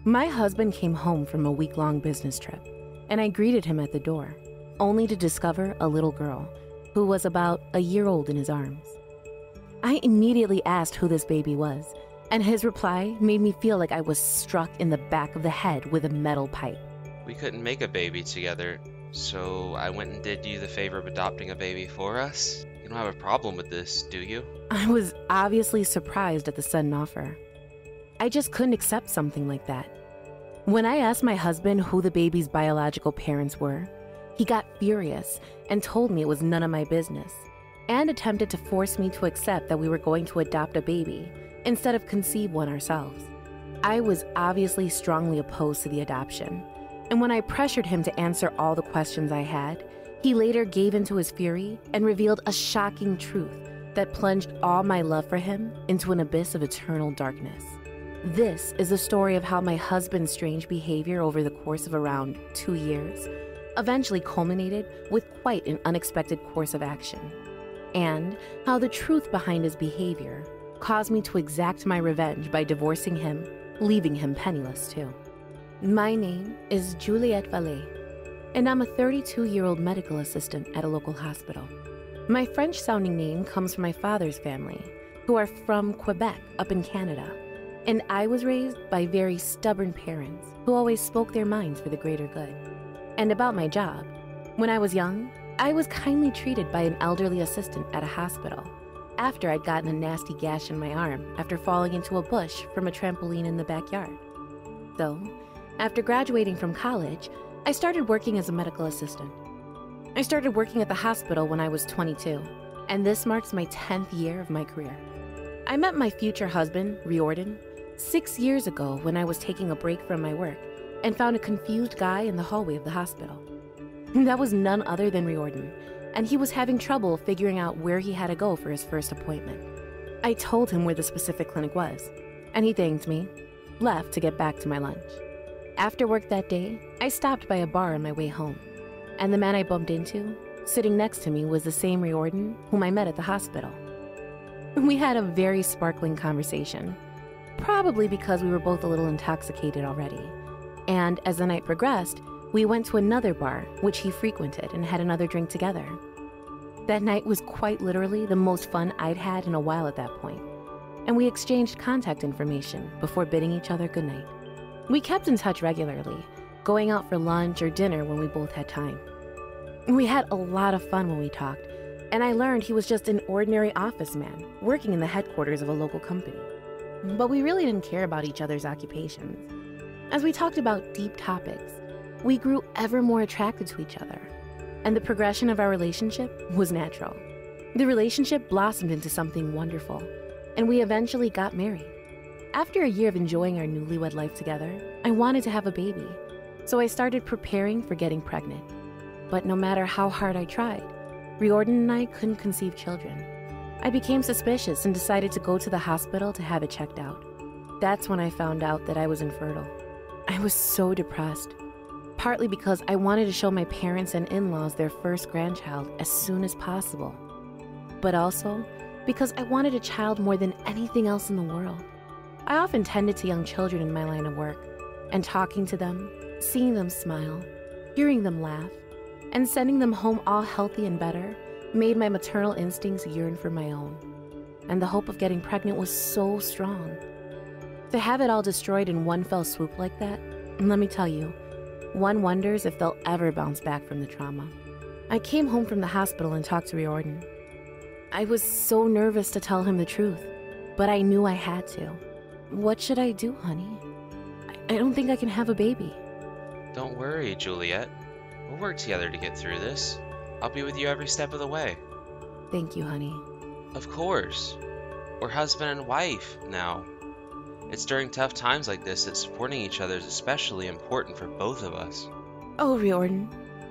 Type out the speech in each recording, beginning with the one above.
My husband came home from a week-long business trip, and I greeted him at the door, only to discover a little girl who was about a year old in his arms. I immediately asked who this baby was, and his reply made me feel like I was struck in the back of the head with a metal pipe. We couldn't make a baby together, so I went and did you the favor of adopting a baby for us. You don't have a problem with this, do you? I was obviously surprised at the sudden offer. I just couldn't accept something like that. When I asked my husband who the baby's biological parents were, he got furious and told me it was none of my business, and attempted to force me to accept that we were going to adopt a baby instead of conceive one ourselves. I was obviously strongly opposed to the adoption, and when I pressured him to answer all the questions I had, he later gave into his fury and revealed a shocking truth that plunged all my love for him into an abyss of eternal darkness. This is the story of how my husband's strange behavior over the course of around 2 years eventually culminated with quite an unexpected course of action, and how the truth behind his behavior caused me to exact my revenge by divorcing him, leaving him penniless too. My name is Juliette Vallée, and I'm a 32-year-old medical assistant at a local hospital. My French-sounding name comes from my father's family, who are from Quebec up in Canada, and I was raised by very stubborn parents who always spoke their minds for the greater good. And about my job, when I was young, I was kindly treated by an elderly assistant at a hospital after I'd gotten a nasty gash in my arm after falling into a bush from a trampoline in the backyard. So, after graduating from college, I started working as a medical assistant. I started working at the hospital when I was 22, and this marks my 10th year of my career. I met my future husband, Riordan, 6 years ago when I was taking a break from my work and found a confused guy in the hallway of the hospital. That was none other than Riordan, and he was having trouble figuring out where he had to go for his first appointment. I told him where the specific clinic was, and he thanked me, left to get back to my lunch. After work that day, I stopped by a bar on my way home, and the man I bumped into, sitting next to me, was the same Riordan whom I met at the hospital. We had a very sparkling conversation, probably because we were both a little intoxicated already. And as the night progressed, we went to another bar, which he frequented, and had another drink together. That night was quite literally the most fun I'd had in a while at that point, and we exchanged contact information before bidding each other goodnight. We kept in touch regularly, going out for lunch or dinner when we both had time. We had a lot of fun when we talked, and I learned he was just an ordinary office man working in the headquarters of a local company. But we really didn't care about each other's occupations. As we talked about deep topics, we grew ever more attracted to each other, and the progression of our relationship was natural. The relationship blossomed into something wonderful, and we eventually got married. After a year of enjoying our newlywed life together, I wanted to have a baby, so I started preparing for getting pregnant. But no matter how hard I tried, Riordan and I couldn't conceive children. I became suspicious and decided to go to the hospital to have it checked out. That's when I found out that I was infertile. I was so depressed, partly because I wanted to show my parents and in-laws their first grandchild as soon as possible, but also because I wanted a child more than anything else in the world. I often tended to young children in my line of work, and talking to them, seeing them smile, hearing them laugh, and sending them home all healthy and better made my maternal instincts yearn for my own, and the hope of getting pregnant was so strong. To have it all destroyed in one fell swoop like that, let me tell you, one wonders if they'll ever bounce back from the trauma. I came home from the hospital and talked to Riordan. I was so nervous to tell him the truth, but I knew I had to. What should I do, honey? I don't think I can have a baby. Don't worry, Juliette. We'll work together to get through this. I'll be with you every step of the way. Thank you, honey. Of course. We're husband and wife now. It's during tough times like this that supporting each other is especially important for both of us. Oh, Riordan,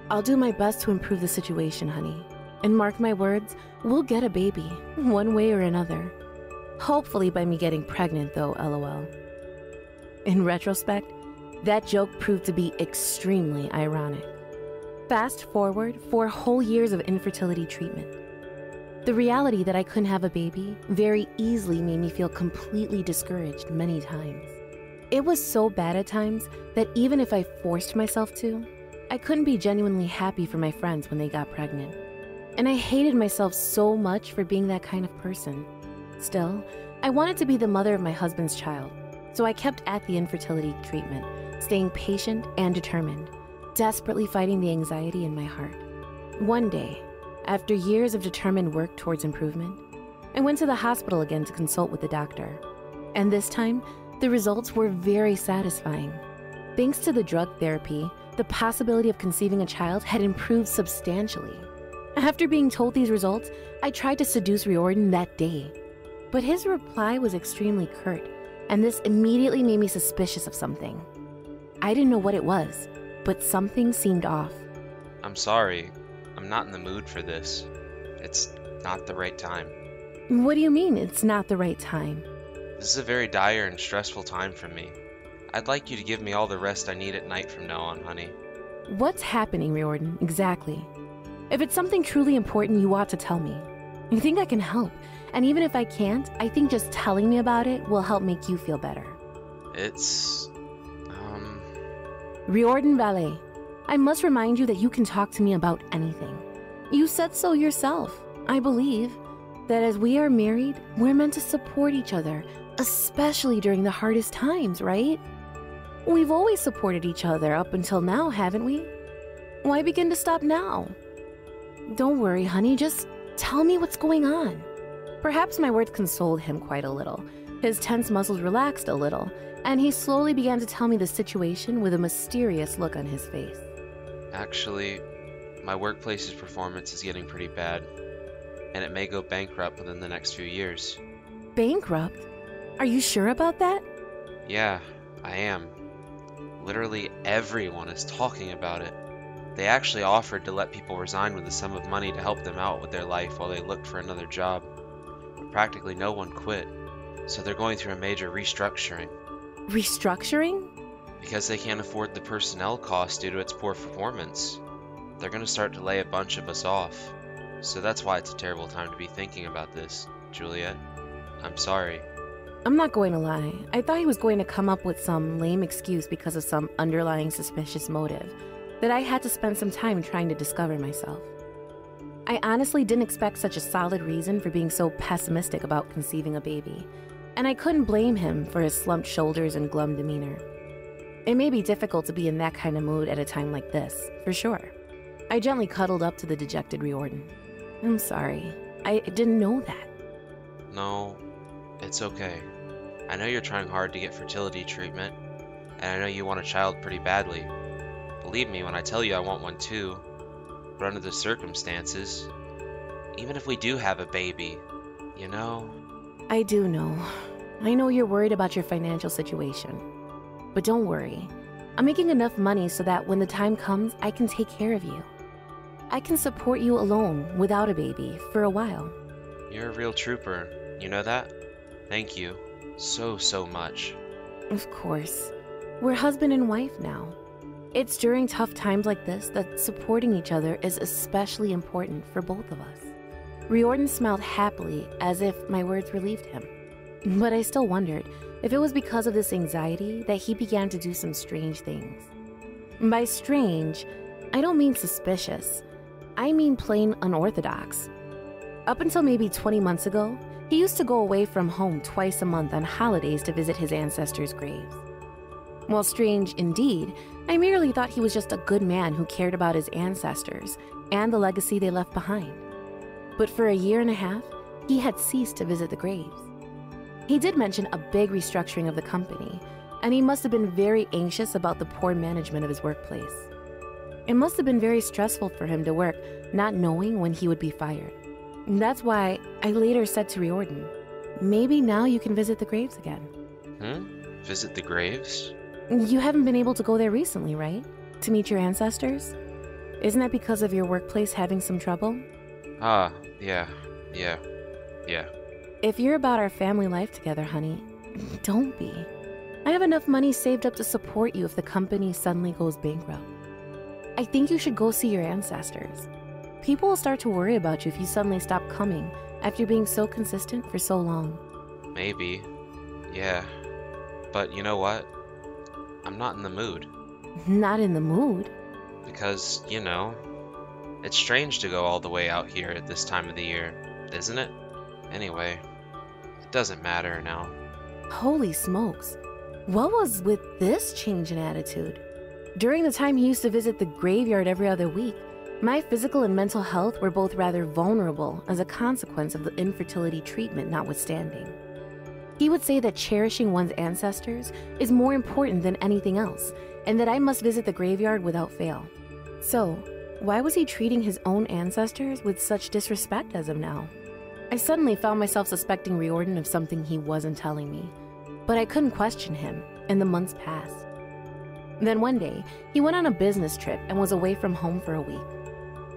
I'll do my best to improve the situation, honey. And mark my words, we'll get a baby, one way or another. Hopefully by me getting pregnant, though, LOL. In retrospect, that joke proved to be extremely ironic. Fast forward 4 whole years of infertility treatment. The reality that I couldn't have a baby very easily made me feel completely discouraged many times. It was so bad at times that even if I forced myself to, I couldn't be genuinely happy for my friends when they got pregnant. And I hated myself so much for being that kind of person. Still, I wanted to be the mother of my husband's child, so I kept at the infertility treatment, staying patient and determined, desperately fighting the anxiety in my heart. One day, after years of determined work towards improvement, I went to the hospital again to consult with the doctor. And this time, the results were very satisfying. Thanks to the drug therapy, the possibility of conceiving a child had improved substantially. After being told these results, I tried to seduce Riordan that day. But his reply was extremely curt, and this immediately made me suspicious of something. I didn't know what it was, but something seemed off. I'm sorry. I'm not in the mood for this. It's not the right time. What do you mean it's not the right time? This is a very dire and stressful time for me. I'd like you to give me all the rest I need at night from now on, honey. What's happening, Riordan, exactly? If it's something truly important, you ought to tell me. I think I can help, and even if I can't, I think just telling me about it will help make you feel better. It's... Riordan Valet, I must remind you that you can talk to me about anything. You said so yourself, I believe, that as we are married, we're meant to support each other, especially during the hardest times, right? We've always supported each other up until now, haven't we? Why begin to stop now? Don't worry, honey, just tell me what's going on. Perhaps my words consoled him quite a little. His tense muscles relaxed a little, and he slowly began to tell me the situation with a mysterious look on his face. Actually, my workplace's performance is getting pretty bad, and it may go bankrupt within the next few years. Bankrupt? Are you sure about that? Yeah, I am. Literally everyone is talking about it. They actually offered to let people resign with a sum of money to help them out with their life while they looked for another job. But practically no one quit, so they're going through a major restructuring. Restructuring? Because they can't afford the personnel costs due to its poor performance. They're going to start to lay a bunch of us off. So that's why it's a terrible time to be thinking about this, Juliet. I'm sorry. I'm not going to lie. I thought he was going to come up with some lame excuse because of some underlying suspicious motive that I had to spend some time trying to discover myself. I honestly didn't expect such a solid reason for being so pessimistic about conceiving a baby, and I couldn't blame him for his slumped shoulders and glum demeanor. It may be difficult to be in that kind of mood at a time like this, for sure. I gently cuddled up to the dejected Riordan. I'm sorry. I didn't know that. No, it's okay. I know you're trying hard to get fertility treatment, and I know you want a child pretty badly. Believe me when I tell you I want one too. But under the circumstances, even if we do have a baby, you know... I do know. I know you're worried about your financial situation. But don't worry. I'm making enough money so that when the time comes, I can take care of you. I can support you alone, without a baby, for a while. You're a real trooper. You know that? Thank you. So much. Of course. We're husband and wife now. It's during tough times like this that supporting each other is especially important for both of us. Riordan smiled happily, as if my words relieved him. But I still wondered if it was because of this anxiety that he began to do some strange things. By strange, I don't mean suspicious. I mean plain unorthodox. Up until maybe 20 months ago, he used to go away from home twice a month on holidays to visit his ancestors' graves. While strange indeed, I merely thought he was just a good man who cared about his ancestors and the legacy they left behind. But for a year and a half, he had ceased to visit the graves. He did mention a big restructuring of the company, and he must have been very anxious about the poor management of his workplace. It must have been very stressful for him to work, not knowing when he would be fired. That's why I later said to Riordan, maybe now you can visit the graves again. Visit the graves? You haven't been able to go there recently, right? To meet your ancestors? Isn't that because of your workplace having some trouble? Yeah. If you're about our family life together, honey, don't be. I have enough money saved up to support you if the company suddenly goes bankrupt. I think you should go see your ancestors. People will start to worry about you if you suddenly stop coming after being so consistent for so long. Maybe. Yeah. But you know what? I'm not in the mood. Not in the mood? Because, it's strange to go all the way out here at this time of the year, isn't it? Anyway, it doesn't matter now. Holy smokes. What was with this change in attitude? During the time he used to visit the graveyard every other week, my physical and mental health were both rather vulnerable as a consequence of the infertility treatment notwithstanding. He would say that cherishing one's ancestors is more important than anything else, and that I must visit the graveyard without fail. So, why was he treating his own ancestors with such disrespect as of now? I suddenly found myself suspecting Riordan of something he wasn't telling me, but I couldn't question him, and the months passed. Then one day, he went on a business trip and was away from home for a week.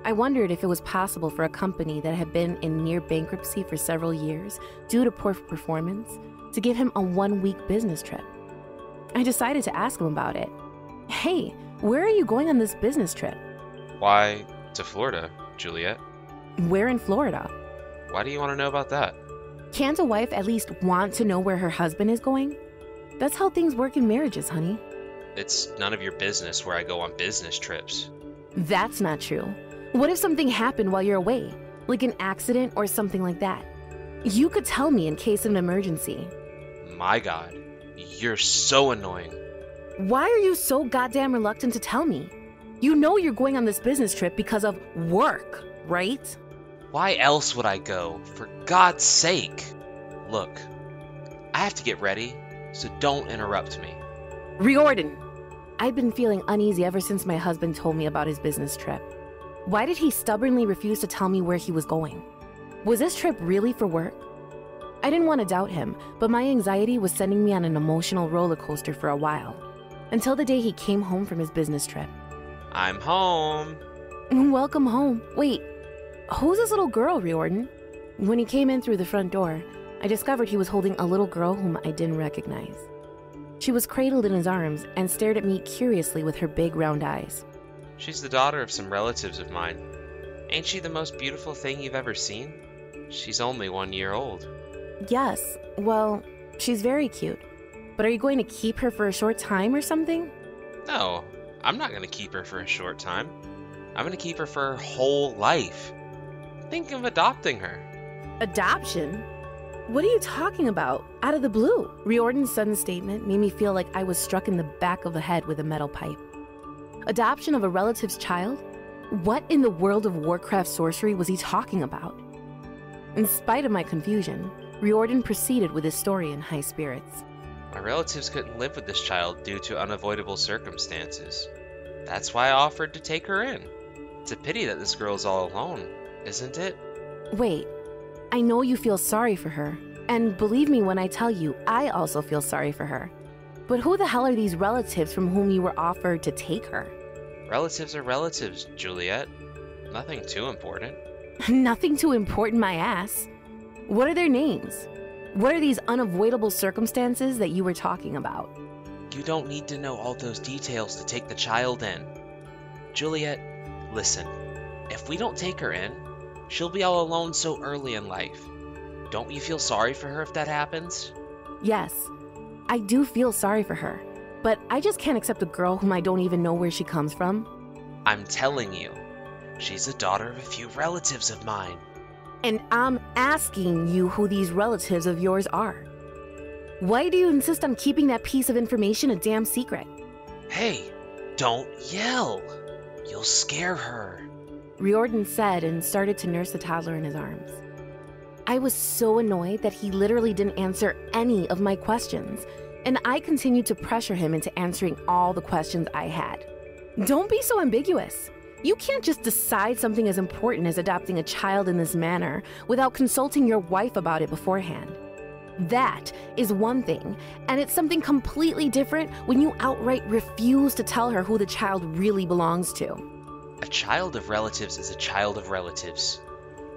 I wondered if it was possible for a company that had been in near bankruptcy for several years due to poor performance to give him a 1-week business trip. I decided to ask him about it. Hey, where are you going on this business trip? Why, to Florida, Juliet. Where in Florida? Why do you want to know about that? Can't a wife at least want to know where her husband is going? That's how things work in marriages, honey. It's none of your business where I go on business trips. That's not true. What if something happened while you're away? Like an accident or something like that? You could tell me in case of an emergency. My God, you're so annoying. Why are you so goddamn reluctant to tell me? You know you're going on this business trip because of work, right? Why else would I go? For God's sake. Look, I have to get ready, so don't interrupt me. Riordan! I'd been feeling uneasy ever since my husband told me about his business trip. Why did he stubbornly refuse to tell me where he was going? Was this trip really for work? I didn't want to doubt him, but my anxiety was sending me on an emotional roller coaster for a while, until the day he came home from his business trip. I'm home. Welcome home. Wait, who's this little girl, Riordan? When he came in through the front door, I discovered he was holding a little girl whom I didn't recognize. She was cradled in his arms and stared at me curiously with her big round eyes. She's the daughter of some relatives of mine. Ain't she the most beautiful thing you've ever seen? She's only 1 year old. Yes, well, she's very cute. But are you going to keep her for a short time or something? No, I'm not going to keep her for a short time. I'm going to keep her for her whole life. Think of adopting her. Adoption? What are you talking about? Out of the blue. Riordan's sudden statement made me feel like I was struck in the back of the head with a metal pipe. Adoption of a relative's child? What in the world of Warcraft sorcery was he talking about? In spite of my confusion, Riordan proceeded with his story in high spirits. My relatives couldn't live with this child due to unavoidable circumstances. That's why I offered to take her in. It's a pity that this girl's all alone, isn't it? Wait, I know you feel sorry for her, and believe me when I tell you, I also feel sorry for her. But who the hell are these relatives from whom you were offered to take her? Relatives are relatives, Juliet. Nothing too important. Nothing too important, my ass. What are their names? What are these unavoidable circumstances that you were talking about? You don't need to know all those details to take the child in. Juliet, listen. If we don't take her in, she'll be all alone so early in life. Don't you feel sorry for her if that happens? Yes, I do feel sorry for her. But I just can't accept a girl whom I don't even know where she comes from. I'm telling you, she's the daughter of a few relatives of mine. And I'm asking you who these relatives of yours are. Why do you insist on keeping that piece of information a damn secret? Hey, don't yell. You'll scare her. Riordan said and started to nurse the toddler in his arms. I was so annoyed that he literally didn't answer any of my questions, and I continued to pressure him into answering all the questions I had. Don't be so ambiguous. You can't just decide something as important as adopting a child in this manner without consulting your wife about it beforehand. That is one thing, and it's something completely different when you outright refuse to tell her who the child really belongs to. A child of relatives is a child of relatives.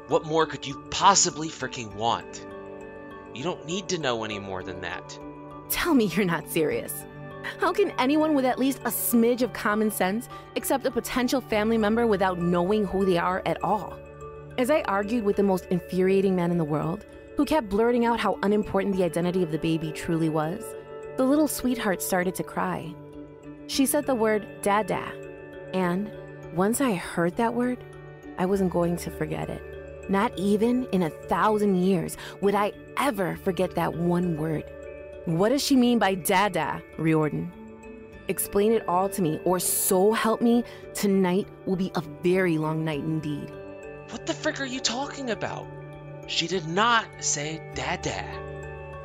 What more could you possibly freaking want? You don't need to know any more than that. Tell me you're not serious. How can anyone with at least a smidge of common sense accept a potential family member without knowing who they are at all? As I argued with the most infuriating man in the world, who kept blurting out how unimportant the identity of the baby truly was, the little sweetheart started to cry. She said the word dada, and once I heard that word, I wasn't going to forget it. Not even in 1,000 years would I ever forget that one word. What does she mean by dada, Riordan? Explain it all to me, or so help me, tonight will be a very long night indeed. What the frick are you talking about? She did not say dada.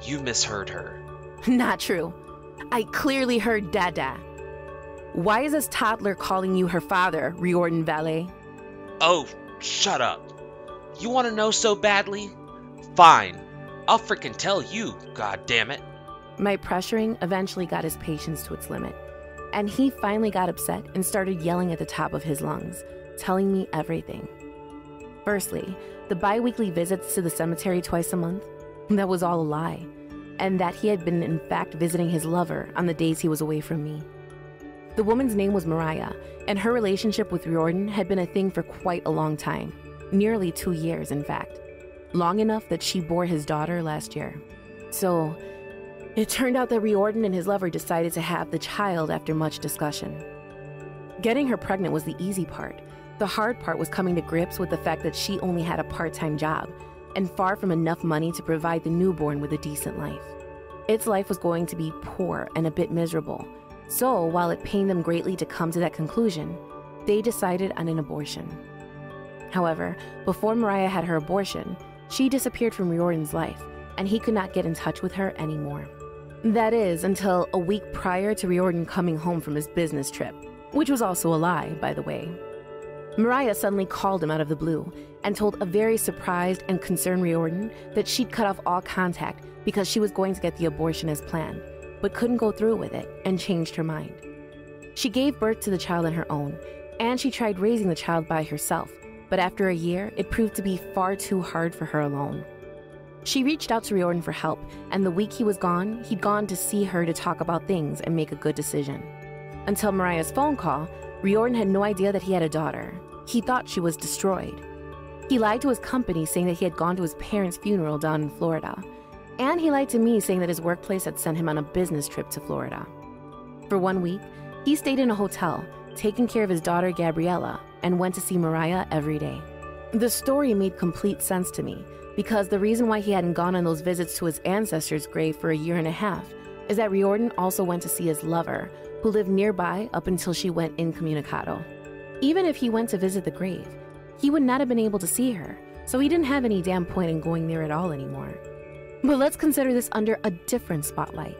You misheard her. Not true. I clearly heard dada. Why is this toddler calling you her father, Riordan Valet? Oh, shut up. You want to know so badly? Fine. I'll frickin' tell you, goddammit. My pressuring eventually got his patience to its limit, and he finally got upset and started yelling at the top of his lungs, telling me everything. Firstly, the bi-weekly visits to the cemetery twice a month, that was all a lie, and that he had been in fact visiting his lover on the days he was away from me. The woman's name was Mariah, and her relationship with Riordan had been a thing for quite a long time, nearly 2 years in fact, long enough that she bore his daughter last year. So, it turned out that Riordan and his lover decided to have the child after much discussion. Getting her pregnant was the easy part. The hard part was coming to grips with the fact that she only had a part-time job, and far from enough money to provide the newborn with a decent life. Its life was going to be poor and a bit miserable, so while it pained them greatly to come to that conclusion, they decided on an abortion. However, before Mariah had her abortion, she disappeared from Riordan's life, and he could not get in touch with her anymore. That is, until a week prior to Riordan coming home from his business trip, which was also a lie, by the way. Mariah suddenly called him out of the blue and told a very surprised and concerned Riordan that she'd cut off all contact because she was going to get the abortion as planned, but couldn't go through with it and changed her mind. She gave birth to the child on her own, and she tried raising the child by herself, but after a year, it proved to be far too hard for her alone. She reached out to Riordan for help, and the week he was gone, he'd gone to see her to talk about things and make a good decision. Until Mariah's phone call, Riordan had no idea that he had a daughter. He thought she was destroyed. He lied to his company saying that he had gone to his parents' funeral down in Florida, and he lied to me saying that his workplace had sent him on a business trip to Florida. For 1 week, he stayed in a hotel, taking care of his daughter Gabriella, and went to see Mariah every day. The story made complete sense to me, because the reason why he hadn't gone on those visits to his ancestor's grave for a year and a half is that Riordan also went to see his lover, who lived nearby up until she went incommunicado. Even if he went to visit the grave, he would not have been able to see her, so he didn't have any damn point in going there at all anymore. But let's consider this under a different spotlight.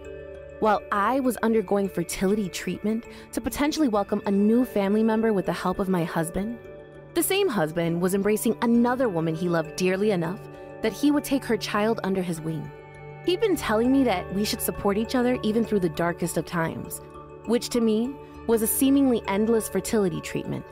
While I was undergoing fertility treatment to potentially welcome a new family member with the help of my husband, the same husband was embracing another woman he loved dearly enough that he would take her child under his wing. He'd been telling me that we should support each other even through the darkest of times, which to me was a seemingly endless fertility treatment.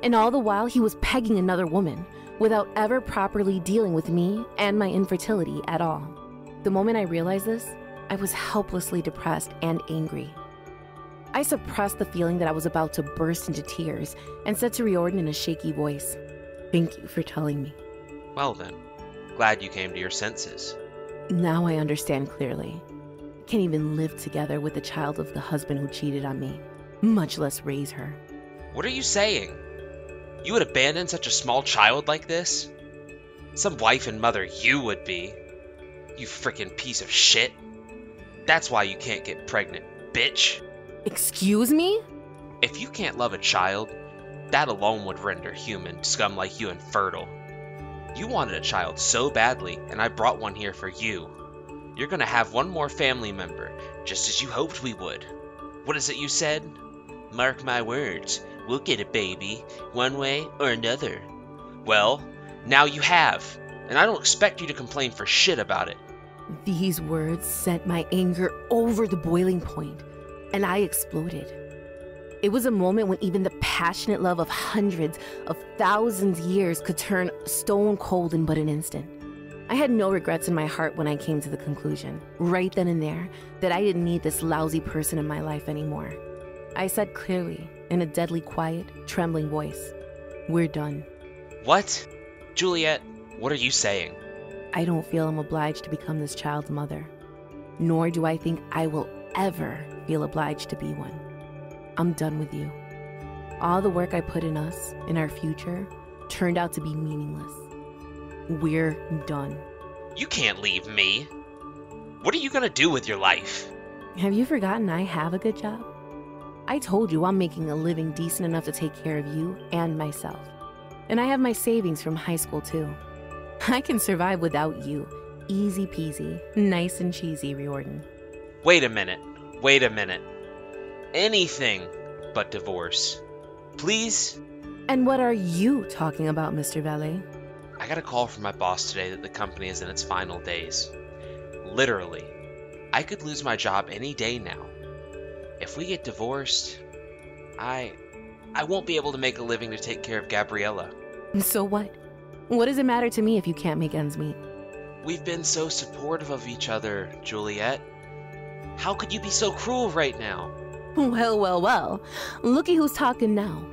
And all the while he was pegging another woman without ever properly dealing with me and my infertility at all. The moment I realized this, I was helplessly depressed and angry. I suppressed the feeling that I was about to burst into tears and said to Riordan in a shaky voice, "Thank you for telling me." Well then, glad you came to your senses. Now I understand clearly. I can't even live together with the child of the husband who cheated on me, much less raise her. What are you saying? You would abandon such a small child like this? Some wife and mother you would be. You frickin' piece of shit. That's why you can't get pregnant, bitch. Excuse me? If you can't love a child, that alone would render human scum like you infertile. You wanted a child so badly, and I brought one here for you. You're gonna have one more family member, just as you hoped we would. What is it you said? Mark my words, we'll get a baby, one way or another. Well, now you have, and I don't expect you to complain for shit about it. These words sent my anger over the boiling point, and I exploded. It was a moment when even the passionate love of hundreds of thousands years could turn stone cold in but an instant. I had no regrets in my heart when I came to the conclusion, right then and there, that I didn't need this lousy person in my life anymore. I said clearly, in a deadly quiet, trembling voice, "We're done." What? Juliet, what are you saying? I don't feel I'm obliged to become this child's mother, nor do I think I will ever feel obliged to be one. I'm done with you. All the work I put in us, in our future, turned out to be meaningless. We're done. You can't leave me. What are you gonna do with your life? Have you forgotten I have a good job? I told you I'm making a living decent enough to take care of you and myself. And I have my savings from high school too. I can survive without you. Easy peasy, nice and cheesy, Riordan. Wait a minute. Wait a minute. Anything but divorce. Please? And what are you talking about, Mr. Valet? I got a call from my boss today that the company is in its final days. Literally. I could lose my job any day now. If we get divorced, I won't be able to make a living to take care of Gabriella. So what? What does it matter to me if you can't make ends meet? We've been so supportive of each other, Juliet. How could you be so cruel right now? Well. Looky who's talking now.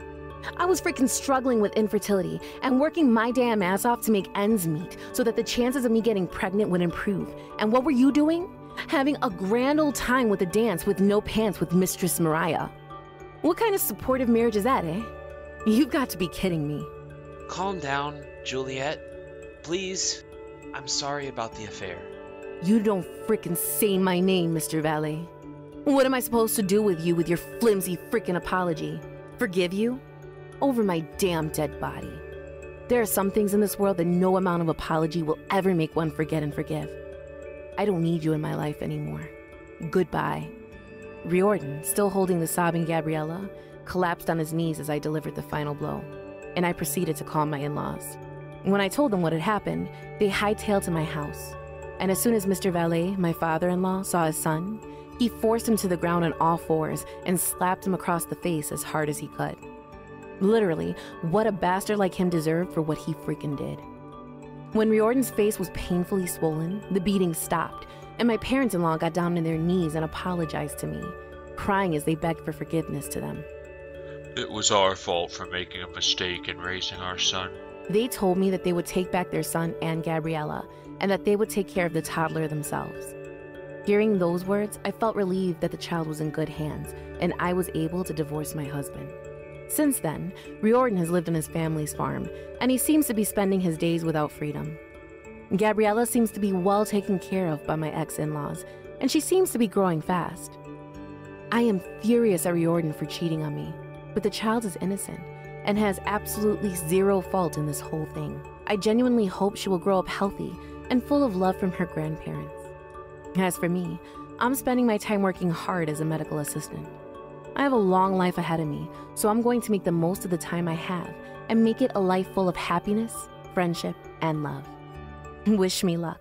I was freaking struggling with infertility and working my damn ass off to make ends meet so that the chances of me getting pregnant would improve. And what were you doing? Having a grand old time with a dance with no pants with Mistress Mariah. What kind of supportive marriage is that, eh? You've got to be kidding me. Calm down, Juliet. Please. I'm sorry about the affair. You don't frickin' say my name, Mr. Valet. What am I supposed to do with you with your flimsy frickin' apology? Forgive you? Over my damn dead body. There are some things in this world that no amount of apology will ever make one forget and forgive. I don't need you in my life anymore. Goodbye. Riordan, still holding the sobbing Gabriella, collapsed on his knees as I delivered the final blow, and I proceeded to call my in-laws. When I told them what had happened, they hightailed to my house. And as soon as Mr. Valet, my father-in-law, saw his son, he forced him to the ground on all fours and slapped him across the face as hard as he could. Literally, what a bastard like him deserved for what he freaking did. When Riordan's face was painfully swollen, the beating stopped, and my parents-in-law got down on their knees and apologized to me, crying as they begged for forgiveness to them. It was our fault for making a mistake in raising our son. They told me that they would take back their son and Gabriella, and that they would take care of the toddler themselves. Hearing those words, I felt relieved that the child was in good hands, and I was able to divorce my husband. Since then, Riordan has lived on his family's farm, and he seems to be spending his days without freedom. Gabriella seems to be well taken care of by my ex-in-laws, and she seems to be growing fast. I am furious at Riordan for cheating on me, but the child is innocent and has absolutely zero fault in this whole thing. I genuinely hope she will grow up healthy and full of love from her grandparents. As for me, I'm spending my time working hard as a medical assistant. I have a long life ahead of me, so I'm going to make the most of the time I have and make it a life full of happiness, friendship, and love. Wish me luck.